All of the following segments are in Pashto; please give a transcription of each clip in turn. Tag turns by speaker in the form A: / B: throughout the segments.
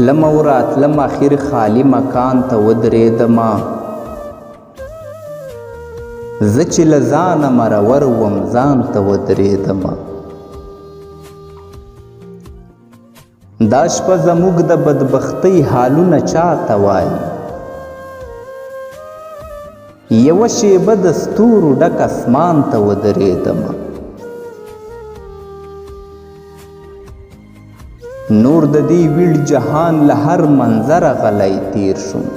A: تلم او راتلم اخر خالی مکان ته ودرېدمه زه چې له ځانه مرور وم ځان ته ودرېدمه دا شپه زموږ د بدبختۍ حالونه چاته وایي یوه شېبه د ستورو ډک اسمان ته ودرېدمه نور د دې ویړ جهان له هر منظره غلی تیر شوم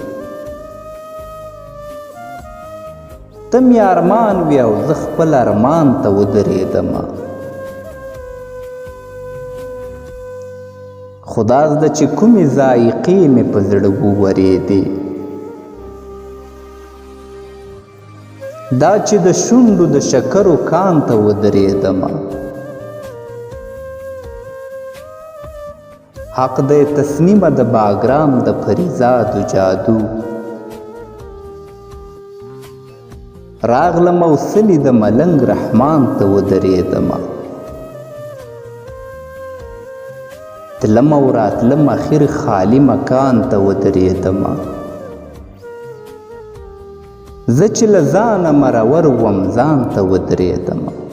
A: ته مې ارمان وې او زه خپل ارمان ته ودرېدمه خدا زده چې کومې ذایقې مې په زړه وورېدې دا چې د شونډو د شکرو کان ته ودرېدمه حق دی تسنیمه د باګرام د فریزادو جادو راغلم او سلي د ملنګ رحمان ته ودرېدمه تلم او راتلم اخر خالی مکان ته ودرېدمه زه چې له ځانه مرور وم ځان ته ودرېدمه